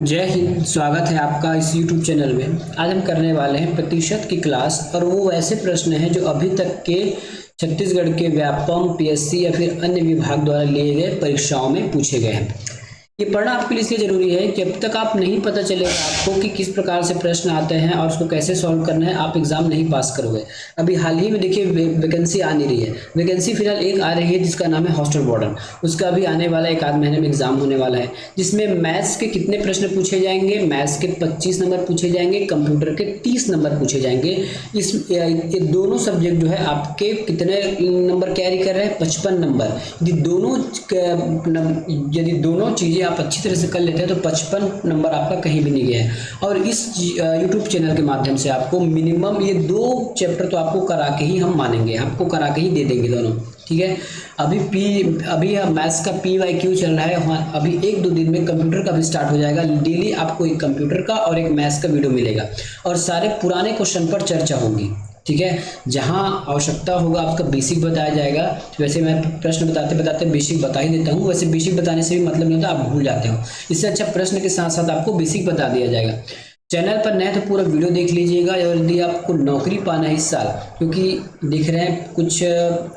जय हिंद। स्वागत है आपका इस YouTube चैनल में। आज हम करने वाले हैं प्रतिशत की क्लास, और वो ऐसे प्रश्न हैं जो अभी तक के छत्तीसगढ़ के व्यापम, पीएससी या फिर अन्य विभाग द्वारा लिए गए परीक्षाओं में पूछे गए हैं। ये पढ़ना आपके लिए इसलिए जरूरी है कि अब तक आप नहीं पता चलेगा आपको कि किस प्रकार से प्रश्न आते हैं और उसको कैसे सॉल्व करना है, आप एग्जाम नहीं पास करोगे। अभी हाल ही में देखिए वैकेंसी आ नहीं रही है। वैकेंसी फिलहाल एक आ रही है जिसका नाम है हॉस्टल वार्डन। उसका अभी आने वाला एक आध महीने में एग्जाम होने वाला है, जिसमें मैथ्स के कितने प्रश्न पूछे जाएंगे? मैथ्स के 25 नंबर पूछे जाएंगे, कंप्यूटर के 30 नंबर पूछे जाएंगे। ये दोनों सब्जेक्ट जो है आपके कितने नंबर कैरी कर रहे हैं? 55 नंबर। यदि दोनों चीजें आप अच्छी तरह से कर लेते हैं तो 55 नंबर आपका कहीं भी नहीं गया है। और इस यूट्यूब चैनल के माध्यम से आपको मिनिमम ये 2 चैप्टर तो आपको करा के ही हम मानेंगे, आपको करा के ही दे देंगे दोनों। ठीक है। अभी मैथ्स का PYQ चल रहा है। वहाँ अभी 1-2 दिन में कंप्यूटर का भी स्टार्ट हो जाएगा। डेली आपको एक कंप्यूटर का और एक मैथ्स का वीडियो मिलेगा, और सारे पुराने क्वेश्चन पर चर्चा होगी। ठीक है। जहां आवश्यकता होगा आपका बेसिक बताया जाएगा। वैसे मैं प्रश्न बताते बताते बेसिक बता ही देता हूँ, वैसे बेसिक बताने से भी मतलब नहीं होता, आप भूल जाते हो। इससे अच्छा प्रश्न के साथ साथ आपको बेसिक बता दिया जाएगा। चैनल पर नए तो पूरा वीडियो देख लीजिएगा। और यदि आपको नौकरी पाना है इस साल, क्योंकि देख रहे हैं कुछ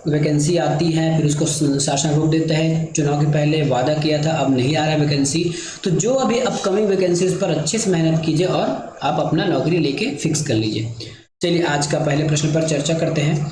वैकेंसी आती है फिर उसको शासन रोक देता है। चुनाव के पहले वादा किया था, अब नहीं आ रहा है वैकेंसी। तो जो अभी अपकमिंग वैकेंसी उस पर अच्छे से मेहनत कीजिए और आप अपना नौकरी लेके फिक्स कर लीजिए। चलिए आज का पहले प्रश्न पर चर्चा करते हैं।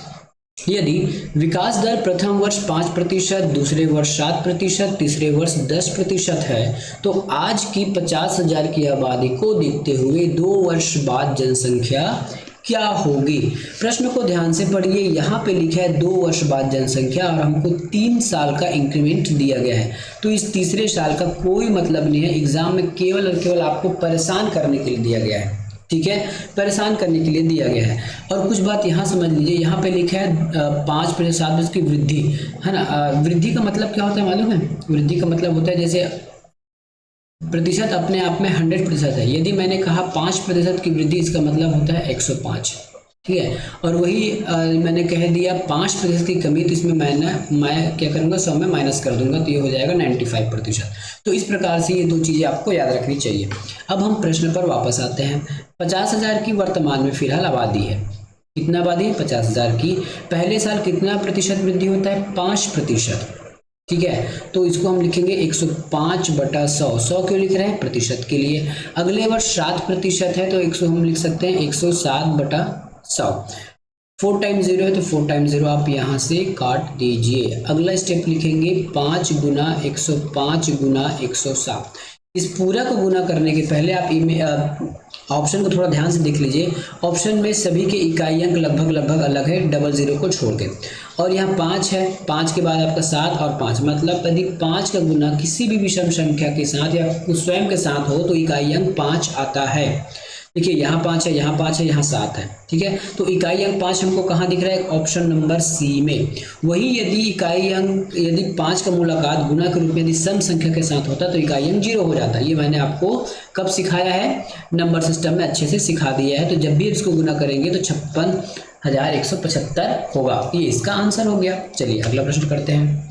यदि विकास दर प्रथम वर्ष 5%, दूसरे वर्ष 7%, तीसरे वर्ष 10% है, तो आज की 50,000 की आबादी को देखते हुए 2 वर्ष बाद जनसंख्या क्या होगी? प्रश्न को ध्यान से पढ़िए। यहाँ पे लिखा है 2 वर्ष बाद जनसंख्या, और हमको 3 साल का इंक्रीमेंट दिया गया है। तो इस तीसरे साल का कोई मतलब नहीं है। एग्जाम में केवल और केवल आपको परेशान करने के लिए दिया गया है। ठीक है, परेशान करने के लिए दिया गया है। और कुछ बात यहाँ समझ लीजिए। यहाँ पे लिखा है 5% उसकी वृद्धि, है ना। वृद्धि का मतलब क्या होता है मालूम है? वृद्धि का मतलब होता है, जैसे प्रतिशत अपने आप में 100% है। यदि मैंने कहा 5% की वृद्धि, इसका मतलब होता है 105। ठीक है। और वही मैंने कह दिया 5% की कमी, तो इसमें मैं क्या करूंगा, 100 में माइनस कर दूंगा, तो ये हो जाएगा 95%। तो इस प्रकार से ये 2 चीजें आपको याद रखनी चाहिए। अब हम प्रश्न पर वापस आते हैं। 50,000 की वर्तमान में फिलहाल आबादी है। कितना आबादी है? 50,000 की। पहले साल कितना प्रतिशत वृद्धि होता है? 5%। ठीक है। तो इसको हम लिखेंगे 105/100। 100 क्यों लिख रहे हैं? प्रतिशत के लिए। अगले वर्ष 7% है, तो 100 हम लिख सकते हैं 107/100। 4 टाइम्स 0 है, तो 4 टाइम्स 0 आप यहाँ से काट दीजिए। अगला स्टेप लिखेंगे 5 गुना 105 गुना 107। इस पूरा को गुना करने के पहले आप ऑप्शन को थोड़ा ध्यान से देख लीजिए। ऑप्शन में सभी के इकाई अंक लगभग लगभग अलग है, डबल जीरो को छोड़ के। और यहाँ 5 है, 5 के बाद आपका 7 और 5, मतलब यदि 5 का गुना किसी भी विषम संख्या के साथ या स्वयं के साथ हो तो इकाई अंक 5 आता है। देखिए यहाँ 5 है, यहाँ 5 है, यहाँ 7 है। ठीक है। तो इकाई अंक 5 हमको कहाँ दिख रहा है? ऑप्शन नंबर सी में। वही यदि 5 का मुलाकात गुना के रूप में यदि सम संख्या के साथ होता तो इकाई अंक 0 हो जाता। ये मैंने आपको कब सिखाया है? नंबर सिस्टम में अच्छे से सिखा दिया है। तो जब भी इसको गुना करेंगे तो 56,175 होगा। ये इसका आंसर हो गया। चलिए अगला प्रश्न करते हैं।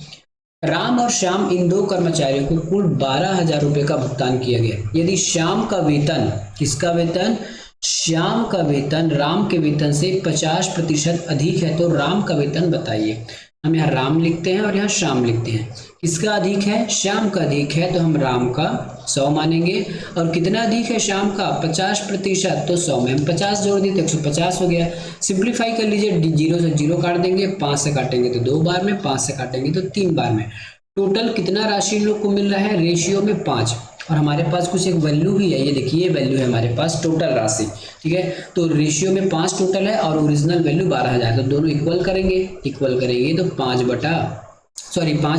राम और श्याम इन 2 कर्मचारियों को कुल 12,000 रुपए का भुगतान किया गया। यदि श्याम का वेतन, किसका वेतन? श्याम का वेतन राम के वेतन से 50% अधिक है, तो राम का वेतन बताइए। हम यहाँ राम लिखते हैं और यहाँ श्याम लिखते हैं। किसका अधिक है? श्याम का अधिक है, तो हम राम का 100 मानेंगे। और कितना अधिक है श्याम का? 50%, तो 100 में हम 50 जोड़ दिए तो 150 हो गया। सिंप्लीफाई कर लीजिए, 0 से 0 काट देंगे, 5 से काटेंगे तो 2 बार में, 5 से काटेंगे तो 3 बार में। टोटल कितना राशि लोग को मिल रहा है? रेशियो में 5। और हमारे पास कुछ एक वैल्यू भी है, ये देखिए वैल्यू है हमारे पास टोटल राशि। ठीक है। तो रेशियो में 5 टोटल है और ओरिजिनल वैल्यू 12,000। तो दोनों इक्वल करेंगे तो 5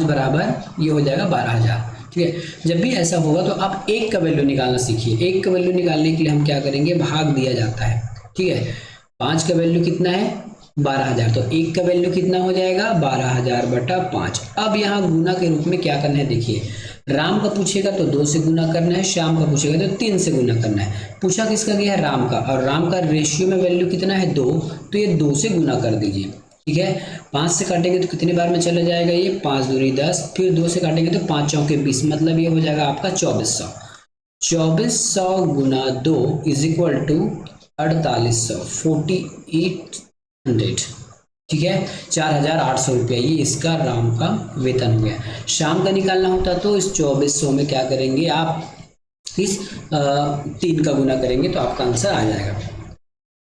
बराबर ये हो जाएगा 12,000। ठीक है। जब भी ऐसा होगा तो आप 1 का वैल्यू निकालना सीखिए। 1 का वैल्यू निकालने के लिए हम क्या करेंगे? भाग दिया जाता है। ठीक है। 5 का वैल्यू कितना है? 12,000। तो 1 का वैल्यू कितना हो जाएगा? 12,000/5। अब यहाँ गुना के रूप में क्या करना है देखिए। राम का पूछेगा तो 2 से गुना करना है, श्याम का पूछेगा तो 3 से गुना करना है। पूछा किसका गया है? राम का। और राम का रेशियो में वैल्यू कितना है? 2, तो ये 2 से गुना कर दीजिए। ठीक है। 5 से काटेंगे तो कितने बार में चला जाएगा? ये 5 दूनी 10, फिर 2 से काटेंगे तो 5 चौके 20, मतलब ये हो जाएगा आपका 2400। 2400 गुना 2 इज इक्वल टू 4800, 4800, ठीक है, 4800 रुपया ये इसका राम का वेतन हो गया। शाम का निकालना होता तो इस 2400 में क्या करेंगे आप, इस 3 का गुना करेंगे तो आपका आंसर आ जाएगा।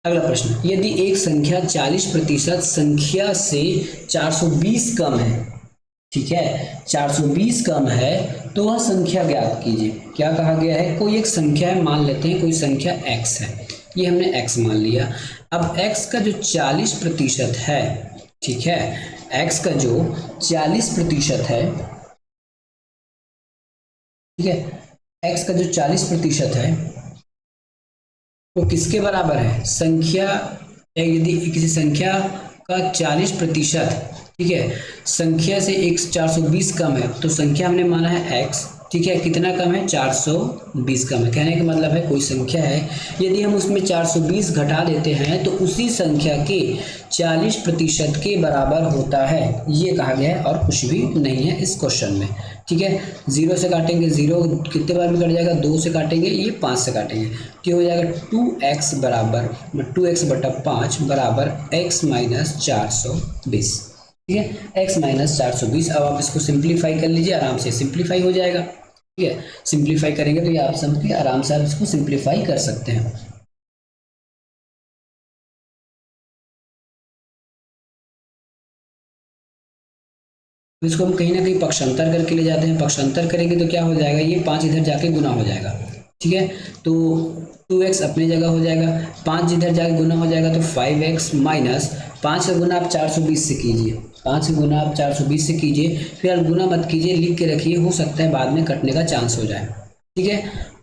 अगला प्रश्न, यदि एक संख्या 40% संख्या से 420 कम है, ठीक है, 420 कम है तो वह संख्या ज्ञात कीजिए। क्या कहा गया है, कोई एक संख्या है, मान लेते हैं कोई संख्या x है, ये हमने x मान लिया। अब x का जो 40% है, ठीक है, x का जो 40% है, ठीक है, x का जो 40% है वो किसके बराबर है, संख्या, यदि किसी संख्या का 40%, ठीक है, संख्या से एक 420 कम है तो संख्या हमने माना है x, ठीक है, कितना कम है, 420 कम है। कहने का मतलब है कोई संख्या है, यदि हम उसमें 420 घटा देते हैं तो उसी संख्या के 40% के बराबर होता है, ये कहा गया है और कुछ भी नहीं है इस क्वेश्चन में, ठीक है। 0 से काटेंगे, 0 कितने बार में कट जाएगा, 2 से काटेंगे, ये 5 से काटेंगे, तो हो जाएगा 2x बराबर 2x/5 बराबर x माइनस 420, ठीक है, x माइनस 420। अब आप इसको सिंप्लीफाई कर लीजिए, आराम से सिंप्लीफाई हो जाएगा, ठीक है, सिंप्लीफाई करेंगे तो ये आप समझ के आराम से आप इसको सिंप्लीफाई कर सकते हैं। इसको हम कहीं ना कहीं पक्षांतर करके ले जाते हैं, पक्षांतर करेंगे तो क्या हो जाएगा, ये 5 इधर जाके गुना हो जाएगा, ठीक है, तो 2x अपनी जगह हो जाएगा, 5 इधर जाके गुना हो जाएगा तो 5x माइनस 5 का गुना आप 420 से कीजिए, 5 का गुना आप 420 से कीजिए, फिर गुना मत कीजिए, लिख के रखिए, हो सकता है बाद में कटने का चांस हो जाए, ठीक है,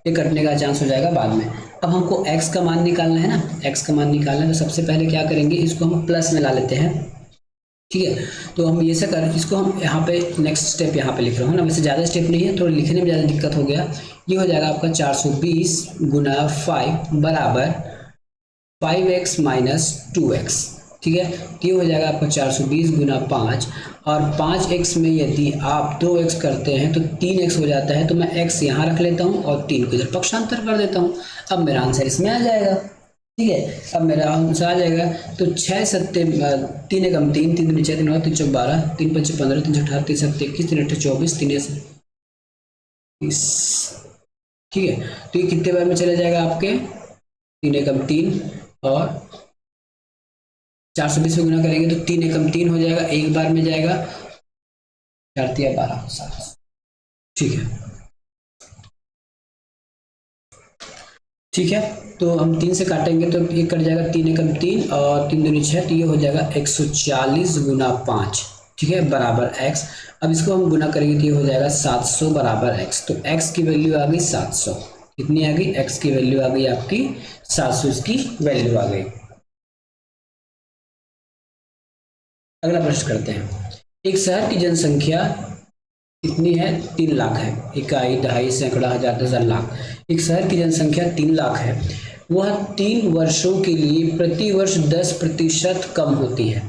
ये कटने का चांस हो जाएगा बाद में। अब हमको x का मान निकालना है ना, x का मान निकालना है तो सबसे पहले क्या करेंगे, इसको हम प्लस में ला लेते हैं, ठीक है, तो हम ये से कर, इसको हम यहाँ पे नेक्स्ट स्टेप यहाँ पे लिख रहा हूँ ना, वैसे ज़्यादा स्टेप नहीं है, थोड़ा लिखने में ज़्यादा दिक्कत हो गया। ये हो जाएगा आपका 420 गुना 5 बराबर 5x माइनस 2x, ठीक है, तो ये हो जाएगा आपका 420 गुना 5, और 5x में यदि आप 2x करते हैं तो 3x हो जाता है, तो मैं x यहाँ रख लेता हूँ और 3 को इधर पक्षांतर कर देता हूँ। अब मेरा आंसर इसमें आ जाएगा, ठीक है, अब मेरा आंसर आ जाएगा, तो 6 सत्ते 3 एकम 3, 3 दूनी 6, 3 9 3 चौक 12, 3 पंचे 15, 3 18 3 सत्ते 21, 3 अट्ठे 24, 3 30, ठीक है, तो ये कितने बार में चले जाएगा आपके, 3 एकम 3 और 420 में गुना करेंगे तो 3 एकम 3 हो जाएगा, एक बार में जाएगा, 4 तिया 12, 7, ठीक है, ठीक है, तो हम 3 से काटेंगे तो ये कट जाएगा, 3 एकम 3 और 3 दूनी 6, तो ये हो जाएगा 140 गुना 5, ठीक है, बराबर x। अब इसको हम गुना करेंगे तो ये हो जाएगा 700 बराबर x, तो x की वैल्यू आ गई 700, कितनी आ गई, x की वैल्यू आ गई आपकी 700, इसकी वैल्यू आ गई। अगला प्रश्न करते हैं, एक शहर की जनसंख्या कितनी है, 3 लाख है, इकाई, दहाई, सैकड़ा, हजार, 10,000, लाख। एक शहर की जनसंख्या 3 लाख है, वह 3 वर्षों के लिए प्रति वर्ष 10% कम होती है,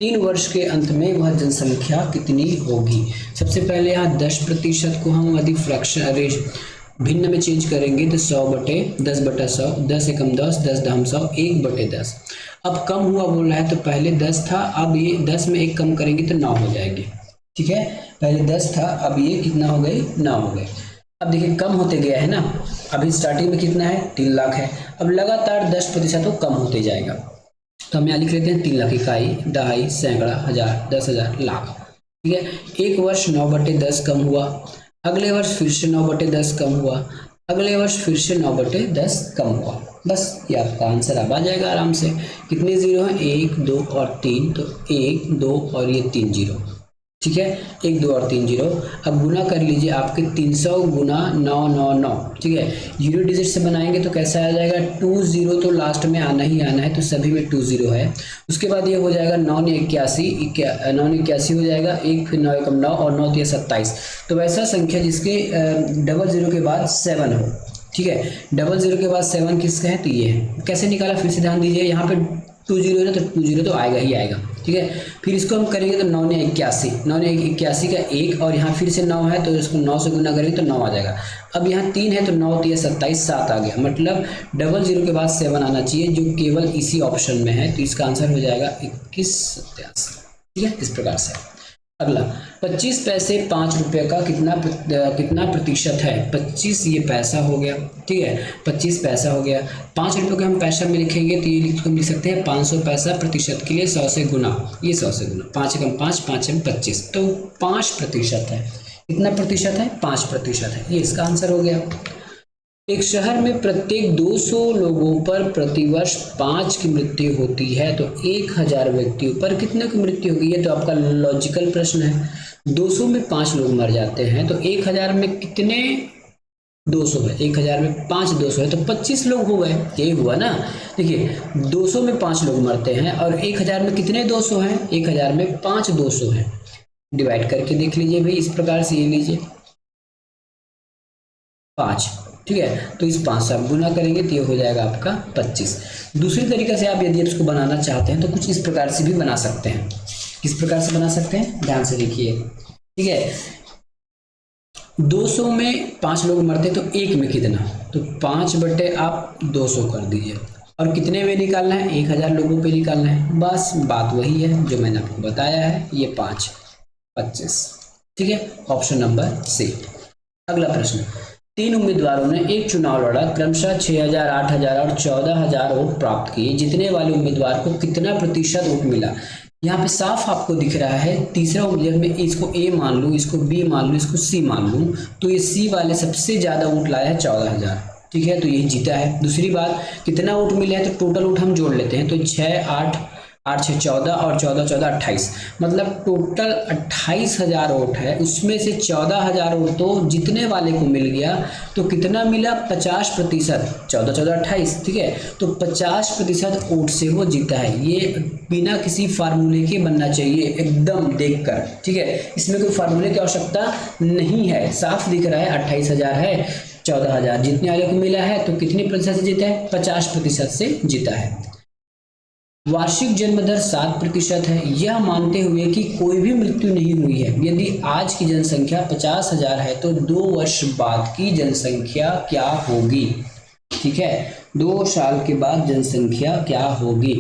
3 वर्ष के अंत में वह जनसंख्या कितनी होगी। सबसे पहले यहाँ 10% को हम यदि फ्रैक्शन भिन्न में चेंज करेंगे तो 100/10/100, 10 एकम 10, 10 दहम 100, 1/10। अब कम हुआ बोल रहा है तो पहले 10 था, अब ये 10 में 1 कम करेंगे तो 9 हो जाएगी, ठीक है, पहले 10 था, अब ये कितना हो गए, 9 हो गए। अब देखिए कम होते गया है ना, अभी स्टार्टिंग में कितना है, 3 लाख है, अब लगातार 10% तो कम होते जाएगा, तो हम यहाँ लिख लेते हैं 3 लाख, इकाई, दहाई, सैकड़ा, हजार, 10,000, लाख, ठीक है। एक वर्ष 9/10 कम हुआ, अगले वर्ष फिर से 9/10 कम हुआ, अगले वर्ष फिर से 9/10 कम हुआ, बस ये आपका आंसर अब आ जाएगा आराम से। कितने जीरो हैं, 1 2 और 3, तो 1 2 और ये 3 जीरो, ठीक है, 1 2 और 3 जीरो। अब गुना कर लीजिए, आपके 300 गुना 999, ठीक है, जीरो डिजिट से बनाएंगे तो कैसा आ जाएगा, 20 तो लास्ट में आना ही आना है, तो सभी में 20 है। उसके बाद ये हो जाएगा 9 ने 81 हो जाएगा, 1 फिर 9 एकम 9 और 9 तिया 27। तो वैसा संख्या जिसके 00 के बाद 7 हो, ठीक है, 00 के बाद 7 किसका है, तो ये है। कैसे निकाला फिर से ध्यान दीजिए, यहाँ पे 20 है ना, तो 20 तो आएगा ही आएगा, ठीक है। फिर इसको हम करेंगे तो 9 ने 81, 9 ने 81 का 1, और यहाँ फिर से 9 है तो इसको 9 से गुना करेंगे तो 9 आ जाएगा। अब यहाँ 3 है तो 9 3 27, 7 आ गया, मतलब 00 के बाद 7 आना चाहिए जो केवल इसी ऑप्शन में है, तो इसका आंसर हो जाएगा 21 87। ठीक है, इस प्रकार से। अगला 25 पैसे 5 रुपये का कितना प्रतिशत है? 25 ये पैसा हो गया, ठीक है, 25 पैसा हो गया। 5 रुपये को हम पैसा में लिखेंगे तो ये हम लिख सकते हैं 500 पैसा प्रतिशत के लिए 100 से गुना, ये 100 से गुना, 5 एकम 5, 5 एकम 25, तो 5% है। कितना प्रतिशत है? 5% है, ये इसका आंसर हो गया। एक शहर में प्रत्येक 200 लोगों पर प्रतिवर्ष 5 की मृत्यु होती है, तो 1000 व्यक्तियों पर कितने की मृत्यु होगी? ये तो आपका लॉजिकल प्रश्न है। 200 में 5 लोग मर जाते हैं तो 1000 में कितने 200 है? 1000 में 5 200 है तो 25 लोग हो गए, यही हुआ ना। देखिए 200 में 5 लोग मरते हैं और 1000 में कितने 200 हैं? 1000 में 5 200 है, डिवाइड करके देख लीजिए भाई, इस प्रकार से ये लीजिए 5, ठीक है, तो इस 5 से आप गुना करेंगे तो ये हो जाएगा आपका 25। दूसरी तरीके से आप यदि इसको बनाना चाहते हैं तो कुछ इस प्रकार से भी बना सकते हैं। किस प्रकार से बना सकते हैं? ध्यान से देखिए, ठीक है। 200 में 5 लोग मरते तो 1 में कितना? तो 5 बटे आप 200 कर दीजिए, और कितने में निकालना है? 1000 लोगों पे निकालना है, बस बात वही है जो मैंने आपको बताया है, ये 5 25, ठीक है, ऑप्शन नंबर सी। अगला प्रश्न, 3 उम्मीदवारों ने एक चुनाव लड़ा, क्रमशः 6000, 8000 और 14000 वोट प्राप्त किए, जीतने वाले उम्मीदवार को कितना प्रतिशत वोट मिला? यहाँ पे साफ आपको दिख रहा है, तीसरा उम्मीदवार में इसको ए मान लूँ, इसको बी मान लूँ, इसको सी मान लूँ, तो ये सी वाले सबसे ज्यादा वोट लाया है 14000, ठीक है, तो यही जीता है। दूसरी बात, कितना वोट मिला है? तो टोटल वोट हम जोड़ लेते हैं, तो 6 8 8 6 14 और 14 14 28, मतलब टोटल 28000 वोट है, उसमें से 14000 वोट तो जीतने वाले को मिल गया, तो कितना मिला? 50%, 14 14 28, ठीक है, तो 50% वोट से वो जीता है। ये बिना किसी फार्मूले के बनना चाहिए, एकदम देखकर, ठीक है, इसमें कोई फार्मूले की आवश्यकता नहीं है, साफ दिख रहा है 28000 है, 14000 जीतने वाले को मिला है, तो कितनी प्रतिशत से जीता है? 50% से जीता है। वार्षिक जन्म दर 7% है, यह मानते हुए कि कोई भी मृत्यु नहीं हुई है। यदि आज की जनसंख्या 50,000 है तो 2 वर्ष बाद की जनसंख्या क्या होगी? ठीक है, 2 साल के बाद जनसंख्या क्या होगी?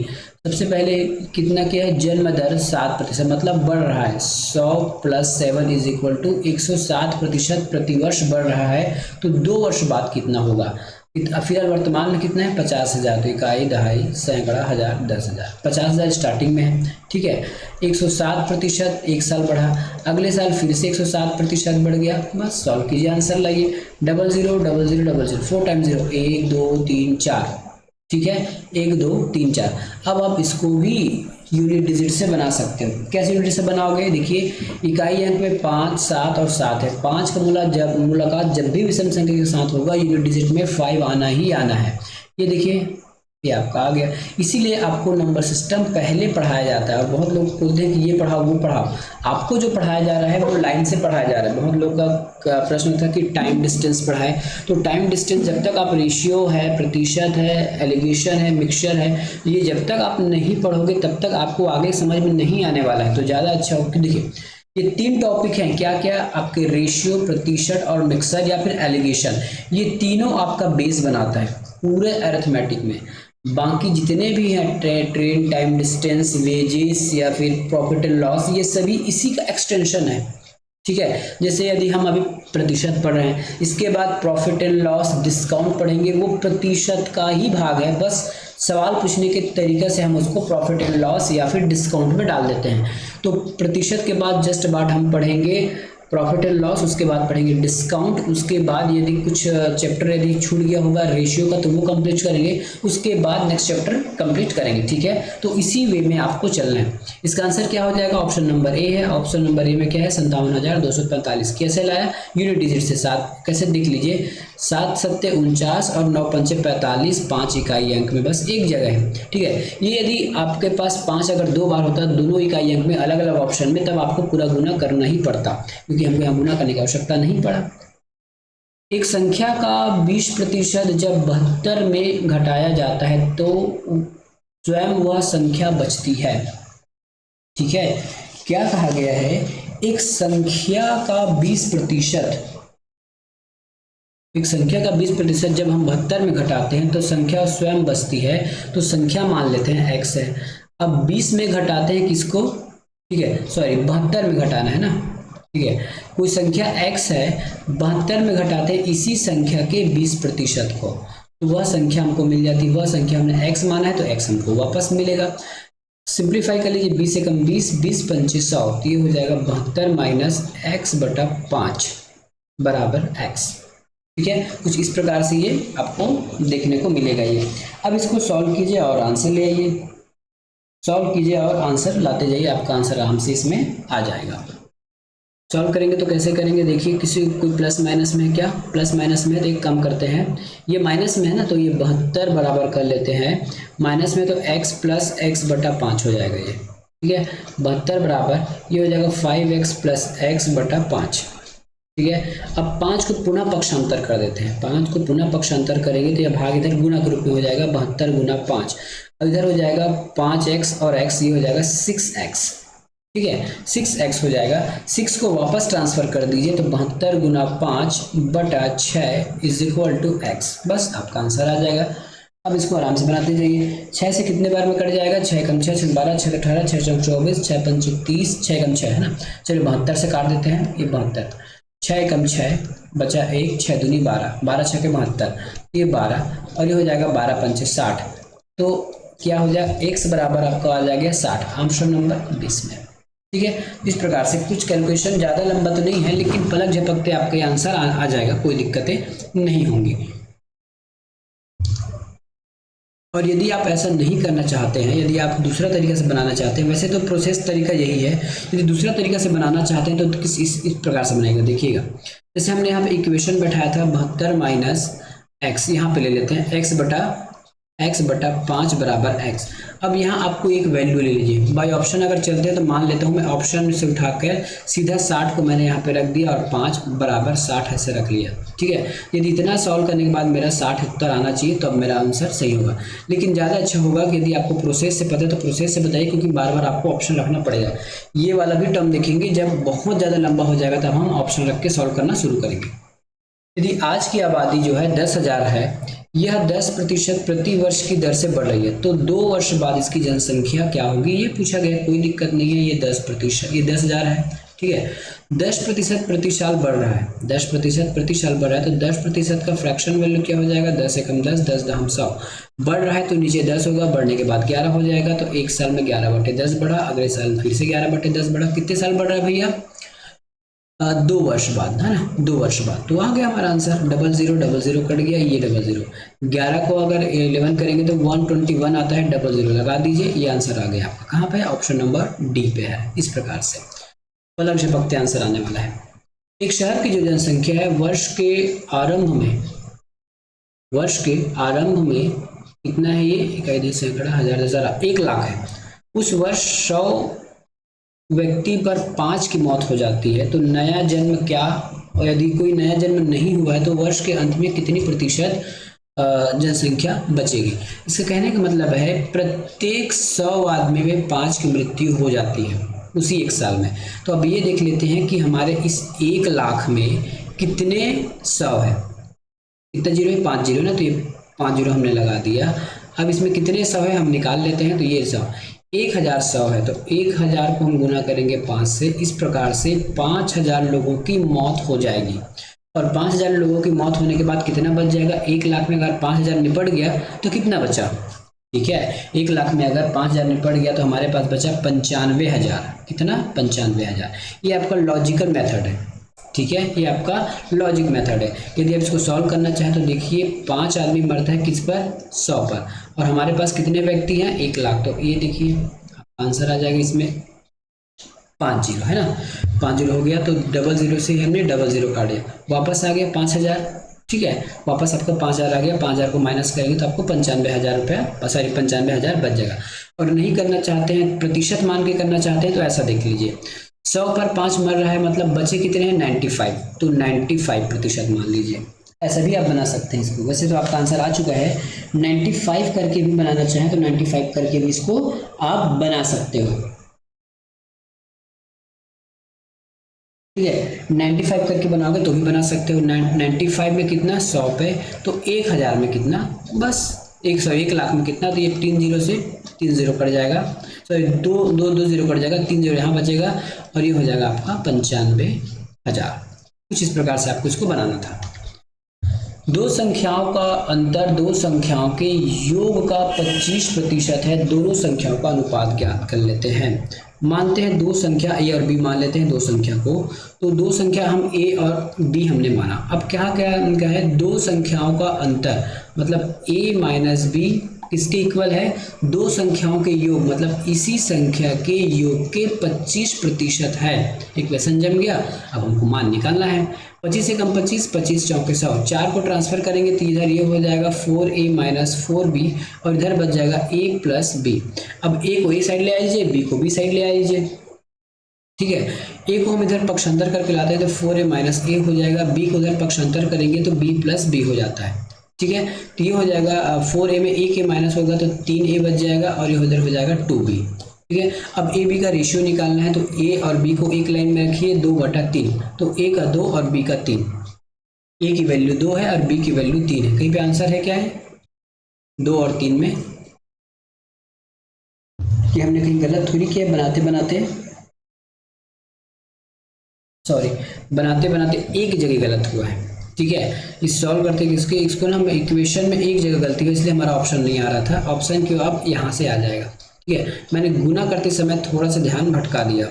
सबसे पहले कितना क्या है? जन्म दर 7%, मतलब बढ़ रहा है, 100 + 7 = 107% प्रतिवर्ष बढ़ रहा है, तो 2 वर्ष बाद कितना होगा? फिलहाल वर्तमान में कितना है? 50,000, तो इकाई, दहाई, सैकड़ा, हजार, 10,000, 50,000 स्टार्टिंग में है, ठीक है, 107% 1 साल बढ़ा, अगले साल फिर से 107% बढ़ गया, बस सॉल्व कीजिए, आंसर लाइए, 00 00 00 4 टाइम्स 0, 1 2 3 4, ठीक है, 1 2 3 4। अब आप इसको भी यूनिट डिजिट से बना सकते हो। कैसे यूनिट से बनाओगे? देखिए, इकाई अंक में 5 7 और 7 है, 5 का मुलाकात जब भी विषम संख्या के साथ होगा यूनिट डिजिट में 5 आना ही आना है। ये देखिए, ये आपका आ गया। इसीलिए आपको नंबर सिस्टम पहले पढ़ाया जाता है, और बहुत लोग बोलते हैं कि ये पढ़ाओ वो पढ़ाओ, आपको जो पढ़ाया जा रहा है वो लाइन से पढ़ाया जा रहा है। बहुत लोग का प्रश्न था कि टाइम डिस्टेंस पढ़ाए, तो टाइम डिस्टेंस जब तक आप रेशियो है, प्रतिशत है, एलिगेशन है, मिक्सचर है, ये जब तक आप नहीं पढ़ोगे तब तक आपको आगे समझ में नहीं आने वाला है। तो ज़्यादा अच्छा हो कि देखिए, ये 3 टॉपिक हैं, क्या क्या? आपके रेशियो, प्रतिशत और मिक्सर या फिर एलिगेशन, ये तीनों आपका बेस बनाता है पूरे अरिथमेटिक में। बाकी जितने भी हैं, ट्रेन, टाइम डिस्टेंस, वेजेस या फिर प्रॉफिट एंड लॉस, ये सभी इसी का एक्सटेंशन है, ठीक है। जैसे यदि हम अभी प्रतिशत पढ़ रहे हैं, इसके बाद प्रॉफिट एंड लॉस, डिस्काउंट पढ़ेंगे, वो प्रतिशत का ही भाग है, बस सवाल पूछने के तरीके से हम उसको प्रॉफिट एंड लॉस या फिर डिस्काउंट में डाल देते हैं। तो प्रतिशत के बाद जस्ट बाद हम पढ़ेंगे प्रॉफिट एंड लॉस, उसके बाद पढ़ेंगे डिस्काउंट, उसके बाद यदि कुछ चैप्टर यदि छूट गया होगा रेशियो का तो वो कंप्लीट करेंगे, उसके बाद नेक्स्ट चैप्टर कंप्लीट करेंगे, ठीक है। तो इसी वे में आपको चलना है। इसका आंसर क्या हो जाएगा? ऑप्शन नंबर ए है। ऑप्शन नंबर ए में क्या है? 57,245। कैसे लाया? यूनिट डिजिट से 7, कैसे देख लीजिए, 7 7 49 और 9 5 45, 5 इकाई अंक में बस एक जगह है, ठीक है। ये यदि आपके पास 5 अगर 2 बार होता दोनों इकाई अंक में अलग अलग ऑप्शन में, तब आपको पूरा गुना करना ही पड़ता, क्योंकि हमको यहाँ गुना करने की आवश्यकता नहीं पड़ा। एक संख्या का 20% जब 72 में घटाया जाता है तो स्वयं वह संख्या बचती है। ठीक है, क्या कहा गया है, एक संख्या का 20%, एक संख्या का 20% जब हम 72 में घटाते हैं तो संख्या स्वयं बचती है, तो संख्या मान लेते हैं x है। अब 20 में घटाते हैं किसको, ठीक है, सॉरी 72 में घटाना है ना, ठीक है, कोई संख्या x है, 72 में घटाते हैं इसी संख्या के 20% को, तो वह संख्या हमको मिल जाती है, वह संख्या हमने x माना है तो x हमको वापस मिलेगा। सिंप्लीफाई कर लीजिए, 20 से कम 20, 20 25 100, तो ये हो जाएगा 72 माइनस x बटा 5 बराबर x। ठीक है, कुछ इस प्रकार से ये आपको देखने को मिलेगा ये। अब इसको सॉल्व कीजिए और आंसर ले आइए, सॉल्व कीजिए और आंसर लाते जाइए, आपका आंसर आराम से इसमें आ जाएगा। सॉल्व करेंगे तो कैसे करेंगे, देखिए किसी कोई प्लस माइनस में है क्या, प्लस माइनस में है तो एक काम करते हैं, ये माइनस में है ना तो ये 72 बराबर कर लेते हैं, माइनस में तो x प्लस x बटा 5 हो जाएगा ये, ठीक है, 72 बराबर ये हो जाएगा 5x प्लस x बटा 5। ठीक है, अब 5 को पुनः पक्षांतर कर देते हैं, 5 को पुनः पक्षांतर करेंगे तो यह भाग इधर गुणा के रूप में हो जाएगा, 72 गुना 5, अब इधर हो जाएगा 5x और x, ये हो जाएगा 6x। ठीक है, 6x हो जाएगा, 6 को वापस ट्रांसफर कर दीजिए तो 72 गुना 5 बटा 6 इज इक्वल टू x, बस आपका आंसर आ जाएगा। अब इसको आराम से बनाते जाइए, 6 से कितने बार में कट जाएगा, 6 कम 6 6 12 6 18 6 चौक 24 6 पंच 30 6 कम 6 है ना, चलिए 72 से काट देते हैं, ये 72, 6 कम 6 बचा 1, 6 दूनी 12, 12 6 के 72, ये 12 और ये हो जाएगा 12 पंच 60, तो क्या हो जाएगा x बराबर आपका आ जाएगा 60, ऑप्शन नंबर 20 में। ठीक है, इस प्रकार से कुछ कैलकुलेशन ज़्यादा लंबा तो नहीं है लेकिन पलक झपकते आपके आंसर आ जाएगा, कोई दिक्कतें नहीं होंगी। और यदि आप ऐसा नहीं करना चाहते हैं, यदि आप दूसरा तरीका से बनाना चाहते हैं, वैसे तो प्रोसेस तरीका यही है, यदि दूसरा तरीका से बनाना चाहते हैं तो इस प्रकार से बनाएगा, देखिएगा जैसे हमने यहाँ पे इक्वेशन बैठाया था 72 माइनस एक्स, यहाँ पे ले लेते हैं x बटा 5 बराबर x। अब यहाँ आपको एक वैल्यू ले लीजिए, बाय ऑप्शन अगर चलते हैं तो मान लेता हूँ मैं ऑप्शन से उठाकर सीधा 60 को मैंने यहाँ पे रख दिया और 5 बराबर 60 ऐसे रख लिया। ठीक है, यदि इतना सॉल्व करने के बाद मेरा 60 उत्तर आना चाहिए तो अब मेरा आंसर सही होगा, लेकिन ज़्यादा अच्छा होगा कि यदि आपको प्रोसेस से पता है तो प्रोसेस से बताइए, क्योंकि बार बार आपको ऑप्शन रखना पड़ेगा। ये वाला भी टर्म देखेंगे, जब बहुत ज़्यादा लंबा हो जाएगा तब हम ऑप्शन रख के सॉल्व करना शुरू करेंगे। यदि आज की आबादी जो है 10,000 है, यह 10% प्रति वर्ष की दर से बढ़ रही है, तो 2 वर्ष बाद इसकी जनसंख्या क्या होगी, ये पूछा गया, कोई दिक्कत नहीं है, ये 10%, ये 10,000 है। ठीक है, 10% प्रति साल बढ़ रहा है, 10% प्रति साल बढ़ रहा है, तो 10% का फ्रैक्शन वैल्यू क्या हो जाएगा, 10 एकम 10, 10 दहम 100, बढ़ रहा है तो नीचे 10 होगा, बढ़ने के बाद 11 हो जाएगा, तो एक साल में 11/10 बढ़ा, अगले साल फिर से 11/10 बढ़ा, कितने साल बढ़ रहा है भैया, 2 वर्ष बाद, है ना, 2 वर्ष बाद, तो आ गया हमारा आंसर, 0000 कट गया, ये 00, 11 को अगर 11 करेंगे तो 121 आता है, 00 लगा दीजिए, ये आंसर आ गया आपका, कहाँ पे है, ऑप्शन नंबर डी पे है। इस प्रकार से पलक झपकते आंसर आने वाला है। एक शहर की जो जनसंख्या है वर्ष के आरंभ में कितना है, ये इकाई सैकड़ा हजार 1 लाख है, उस वर्ष 100 व्यक्ति पर 5 की मौत हो जाती है, तो नया जन्म क्या, और यदि कोई नया जन्म नहीं हुआ है तो वर्ष के अंत में कितनी प्रतिशत जनसंख्या बचेगी। इसका कहने का मतलब है प्रत्येक 100 आदमी में 5 की मृत्यु हो जाती है उसी 1 साल में। तो अब ये देख लेते हैं कि हमारे इस 1 लाख में कितने 100 है, कितना जीरो है, 5 जीरो ना, तो ये 5 जीरो हमने लगा दिया। अब इसमें कितने 100 है हम निकाल लेते हैं, तो ये 100 1100 है, तो 1000 को हम गुना करेंगे 5 से, इस प्रकार से 5000 लोगों की मौत हो जाएगी। और 5000 लोगों की मौत होने के बाद कितना बच जाएगा, 1 लाख में अगर 5000 निपट गया तो कितना बचा, ठीक है, 1 लाख में अगर 5000 निपट गया तो हमारे पास बचा 95,000, कितना 95,000। ये आपका लॉजिकल मेथड है, ठीक है, ये आपका लॉजिक मेथड है। यदि आप इसको सॉल्व करना चाहें तो देखिए 5 आदमी मरता है किस पर, 100 पर, और हमारे पास कितने व्यक्ति हैं, 1 लाख, तो ये देखिए आंसर आ जाएगा इसमें 5 जीरो, है ना, 5 जीरो हो गया, तो 00 से हमने 00 काट दिया, वापस आ गया 5000। ठीक है, वापस आपका 5000 आ गया, 5000 को माइनस करेंगे तो आपको 95,000 रुपया, सॉरी 95,000 बच जाएगा। और नहीं करना चाहते हैं, प्रतिशत मान के करना चाहते हैं, तो ऐसा देख लीजिए 100 पर 5 मर रहा है, मतलब बचे कितने हैं 95, तो 95% मान लीजिए, ऐसा भी आप बना सकते हैं इसको। वैसे तो आपका आंसर आ चुका है, 95 करके भी बनाना चाहें तो 95 करके भी इसको आप बना सकते हो। ठीक है। 95 करके बनाओगे तो भी बना सकते हो। 95 में कितना 100 पे, तो 1000 में कितना, बस 1 लाख में कितना, तो ये 3 जीरो से 3 जीरो कट जाएगा, सॉरी दो दो दो जीरो कट जाएगा, 3 जीरो यहाँ बचेगा और ये हो जाएगा आपका 95,000। कुछ इस प्रकार से आपको इसको बनाना था। दो संख्याओं का अंतर दो संख्याओं के योग का 25% है। दोनों संख्याओं का अनुपात ज्ञात कर लेते हैं। मानते हैं दो संख्या ए और बी मान लेते हैं दो संख्या को, तो दो संख्या हम ए और बी हमने माना। अब क्या क्या उनका है, दो संख्याओं का अंतर मतलब ए माइनस बी किसके इक्वल है, दो संख्याओं के योग मतलब इसी संख्या के योग के 25% है। इक्वेशन जम गया। अब हमको मान निकालना है। 25 से कम 25, 25 चौके 100, 4 को ट्रांसफर करेंगे तो इधर ये हो जाएगा 4a माइनस 4b और इधर बच जाएगा a प्लस बी। अब a को a साइड ले आइए, b को b साइड ले आइए, ठीक है। a को हम इधर पक्षांतर करके लाते हैं तो 4a माइनस a हो जाएगा, b को उधर पक्षांतर करेंगे तो b प्लस b हो जाता है, ठीक है। तो ये हो जाएगा 4a में a के माइनस होगा तो 3a बच जाएगा और ये उधर हो जाएगा 2b, ठीक है। अब ए बी का रेशियो निकालना है तो ए और बी को एक लाइन में रखिए, 2/3, तो ए का 2 और बी का 3। ए की वैल्यू 2 है और बी की वैल्यू 3 है। कहीं पे आंसर है क्या है 2 और 3 में, कि हमने कहीं गलत थोड़ी किया बनाते बनाते, सॉरी बनाते बनाते एक जगह गलत हुआ है, ठीक है। इस सॉल्व करते किसके इसको ना हम इक्वेशन में एक जगह गलती हुई इसलिए हमारा ऑप्शन नहीं आ रहा था। ऑप्शन क्यों अब यहाँ से आ जाएगा, ठीक है। मैंने गुना करते समय थोड़ा सा ध्यान भटका दिया।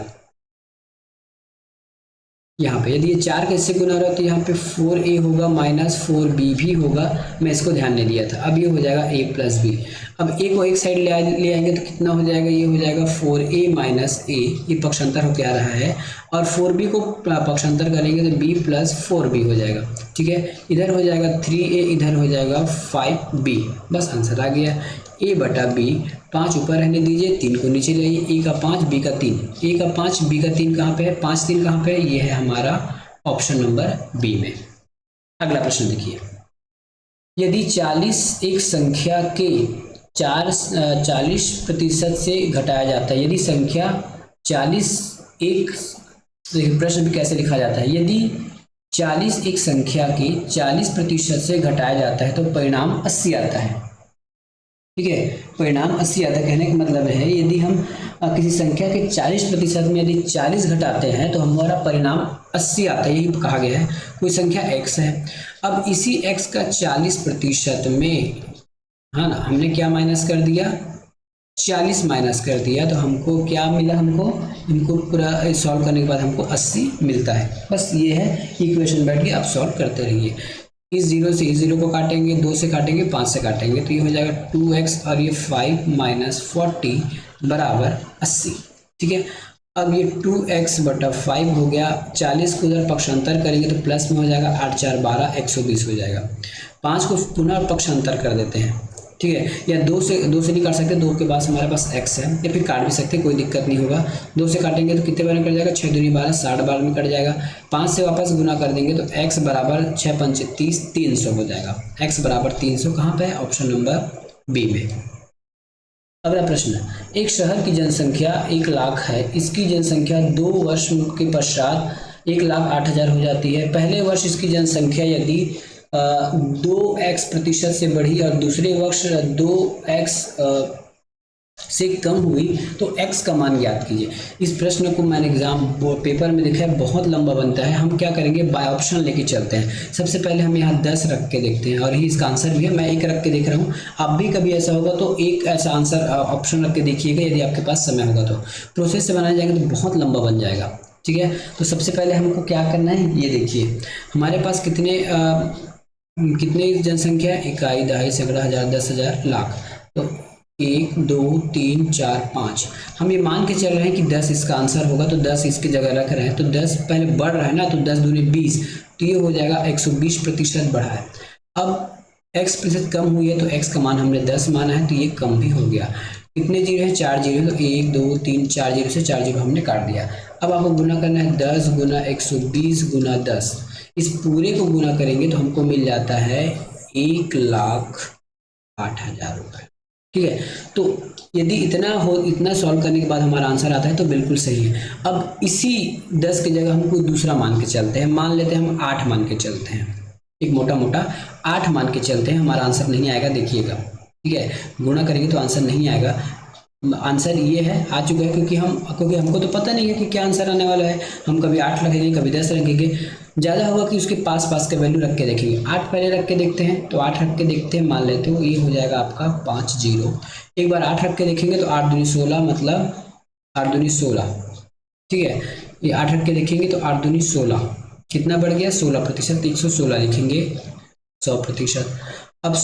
यहाँ पे यदि ये 4 कैसे गुना रहा तो यहाँ पे 4a होगा माइनस 4b भी होगा, मैं इसको ध्यान नहीं दिया था। अब ये हो जाएगा a प्लस बी। अब a को एक साइड ले आएंगे तो कितना हो जाएगा, ये हो जाएगा 4a माइनस a, ये पक्षांतर होकर आ रहा है, और 4b को पक्षांतर करेंगे तो b प्लस 4b हो जाएगा, ठीक है। इधर हो जाएगा 3a, इधर हो जाएगा 5b, बस आंसर आ गया। a बटा b, 5 ऊपर रहने दीजिए, 3 को नीचे ले आइए, a का 5 b का 3, a का 5 b का 3 कहाँ पे है, 5 3 कहाँ पे है, ये है हमारा ऑप्शन नंबर बी में। अगला प्रश्न देखिए, यदि 40 एक संख्या के 40% से घटाया जाता है, यदि संख्या 40 एक, प्रश्न भी कैसे लिखा जाता है, यदि 40 एक संख्या के 40% से घटाया जाता है तो परिणाम 80 आता है, ठीक है। परिणाम 80 आता है, कहने का मतलब है यदि हम किसी संख्या के 40% में यदि 40 घटाते हैं तो हमारा परिणाम 80 आता है, यही कहा गया है। कोई संख्या x है, अब इसी x का 40% में, हाँ ना, हमने क्या माइनस कर दिया, 40 माइनस कर दिया, तो हमको क्या मिला, हमको पूरा सॉल्व करने के बाद हमको 80 मिलता है। बस ये है इक्वेशन, बैठ के आप सॉल्व करते रहिए। इस 0 से इस 0 को काटेंगे, 2 से काटेंगे, 5 से काटेंगे, तो ये हो जाएगा 2x और ये 5 माइनस 40 बराबर 80, ठीक है। अब ये 2x बटा 5 हो गया, 40 को उधर पक्षांतर करेंगे तो प्लस में हो जाएगा, 8 4 12 120 हो जाएगा। 5 को पुनः पक्षांतर कर देते हैं, ठीक है, या 2 से नहीं काट सकते, 2 के पास हमारे पास x है, या फिर काट भी सकते, कोई दिक्कत नहीं होगा। 2 से काटेंगे तो कितने बार में कट जाएगा, 6 दूनी 12, 60 बार में कट जाएगा। 5 से वापस गुना कर देंगे तो x बराबर 6 पंचे 30, 300 हो जाएगा। x बराबर 300 कहाँ पे है, ऑप्शन नंबर बी में। अगला प्रश्न, एक शहर की जनसंख्या 1 लाख है, इसकी जनसंख्या 2 वर्ष के पश्चात 1,08,000 हो जाती है। पहले वर्ष इसकी जनसंख्या यदि 2x% से बढ़ी और दूसरे वर्ष 2x से कम हुई तो x का मान ज्ञात कीजिए। इस प्रश्न को मैंने एग्जाम पेपर में देखा है, बहुत लंबा बनता है। हम क्या करेंगे, बाय ऑप्शन लेके चलते हैं। सबसे पहले हम यहाँ 10 रख के देखते हैं और ही इसका आंसर भी है, मैं 1 रख के देख रहा हूँ। आप भी कभी ऐसा होगा तो एक ऐसा आंसर ऑप्शन रख के देखिएगा, यदि आपके पास समय होगा तो। प्रोसेस से बनाया जाएगा तो बहुत लंबा बन जाएगा, ठीक है। तो सबसे पहले हमको क्या करना है, ये देखिए हमारे पास कितने जनसंख्या, इकाई, दहाई, सैकड़ा, हजार, 10,000, लाख। तो 1 2 3 4 5, हम ये मान के चल रहे हैं कि 10 इसका आंसर होगा, तो 10 इसकी जगह रख रहे हैं। तो 10 पहले बढ़ रहा है ना, तो 10 दूनी 20, तो ये हो जाएगा 120% बढ़ा है। अब x% कम हुई है तो x का मान हमने 10 माना है, तो ये कम भी हो गया। कितने जीरो है, 4 जीरो, तो 1 2 3 4 जीरो से 4 जीरो हमने काट दिया। अब आपको गुना करना है, 10 गुना 120 गुना 10, इस पूरे को गुना करेंगे तो हमको मिल जाता है 1,08,000 रुपये। ठीक है। तो यदि इतना सॉल्व करने के बाद हमारा आंसर आता है तो बिल्कुल सही है। अब इसी 10 की जगह हम कोई दूसरा मान के चलते हैं, मान लेते हैं हम 8 मान के चलते हैं, एक मोटा मोटा 8 मान के चलते हैं, हमारा आंसर नहीं आएगा, देखिएगा, ठीक है। गुणा करेंगे तो आंसर नहीं आएगा। आंसर ये है, आ चुका है, क्योंकि हमको तो पता नहीं है कि क्या आंसर आने वाला है। हम कभी 8 रखेंगे, कभी 10 रखेंगे, ज़्यादा होगा कि उसके पास पास का वैल्यू रख के देखेंगे। 8 पहले रख के देखते हैं, तो 8 रख के देखते हैं, मान लेते हो ये हो जाएगा आपका 5 0। एक बार 8 रख के देखेंगे तो 8 दूनी 16, मतलब 8 दूनी 16, ठीक है। ये 8 रख के देखेंगे तो 8 दूनी 16, कितना बढ़ गया 16%, 116 लिखेंगे 100%। अब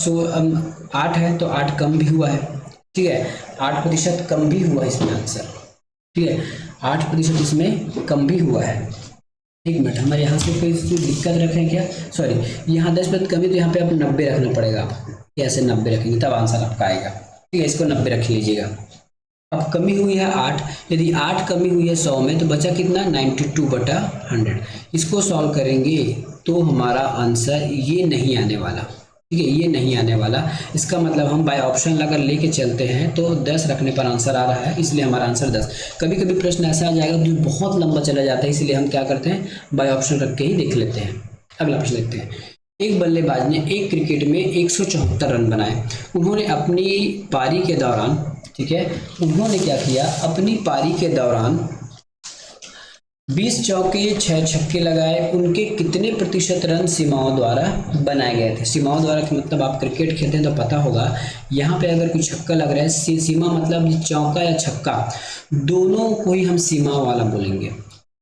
8 है तो 8 कम भी हुआ है, ठीक है, 8% कम भी हुआ इसमें आंसर, ठीक है, 8% इसमें कम भी हुआ है। एक मिनट, हमारे यहाँ से कोई दिक्कत रखें क्या, सॉरी, यहाँ 10% कमी, तो यहाँ पे आप 90 रखना पड़ेगा आपको, कैसे 90 रखेंगे तब आंसर आपका आएगा, ठीक है, इसको 90 रख लीजिएगा। अब कमी हुई है 8, यदि 8 कमी हुई है 100 में तो बचा कितना 92/100। इसको सॉल्व करेंगे तो हमारा आंसर ये नहीं आने वाला, ठीक है, ये नहीं आने वाला। इसका मतलब हम बाय ऑप्शन अगर लेके चलते हैं तो 10 रखने पर आंसर आ रहा है, इसलिए हमारा आंसर 10। कभी कभी प्रश्न ऐसा आ जाएगा जो बहुत लंबा चला जाता है, इसलिए हम क्या करते हैं, बाय ऑप्शन रख के ही देख लेते हैं। अगला प्रश्न देखते हैं। एक बल्लेबाज ने एक क्रिकेट में 174 रन बनाए। उन्होंने अपनी पारी के दौरान, ठीक है, उन्होंने क्या किया, अपनी पारी के दौरान 20 चौके 6 छक्के लगाए। उनके कितने प्रतिशत रन सीमाओं द्वारा बनाए गए थे। सीमाओं द्वारा का मतलब आप क्रिकेट खेलते हैं तो पता होगा, यहाँ पे अगर कोई छक्का लग रहा है, सीमा मतलब चौका या छक्का दोनों को ही हम सीमा वाला बोलेंगे,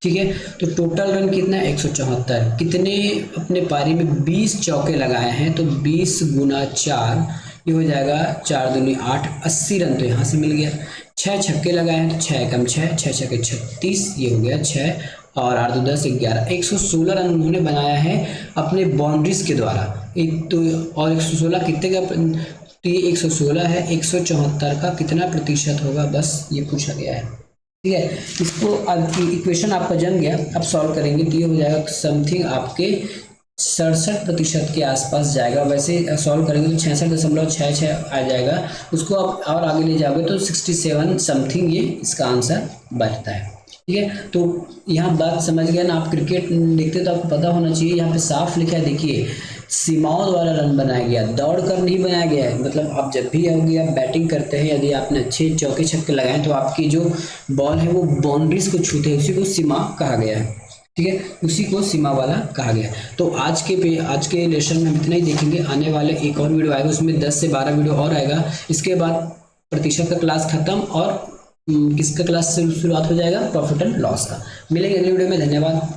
ठीक है। तो टोटल रन कितना है 174। कितने अपने पारी में 20 चौके लगाए हैं, तो 20 गुना 4, ये हो जाएगा 4 दूनी 8, 80 रन तो यहाँ से मिल गया। 6 छक्के लगाए हैं तो 6 कम 6, 6 छक्के 36, ये हो गया 6, और 8 2 10 11, 116 रन उन्होंने बनाया है अपने बाउंड्रीज के द्वारा। एक तो और 116 कितने का, तो ये 116 है, 174 का कितना प्रतिशत होगा, बस ये पूछा गया है, ठीक है। इसको अब इक्वेशन आपका जम गया, अब सॉल्व करेंगे तो ये हो जाएगा समथिंग आपके 67% के आसपास जाएगा। वैसे सॉल्व करेंगे तो 66.66 आ जाएगा, उसको आप और आगे ले जाओगे तो 67 समथिंग ये इसका आंसर बचता है, ठीक है। तो यहाँ बात समझ गया ना, आप क्रिकेट देखते तो आपको पता होना चाहिए, यहाँ पे साफ लिखा है, देखिए सीमाओं द्वारा रन बनाया गया, दौड़ कर नहीं बनाया गया है। मतलब आप जब भी आओगे, आप बैटिंग करते हैं, यदि आपने अच्छे चौके छक्के लगाए तो आपकी जो बॉल है वो बाउंड्रीज को छूते हैं, उसी को सीमा कहा गया है, ठीक है, उसी को सीमा वाला कहा गया। तो आज के लेसन में हम इतना ही देखेंगे। आने वाले एक और वीडियो आएगा, उसमें 10 से 12 वीडियो और आएगा। इसके बाद प्रतिशत का क्लास खत्म और किसका क्लास से शुरुआत हो जाएगा, प्रॉफिट एंड लॉस का। मिलेंगे अगले वीडियो में, धन्यवाद।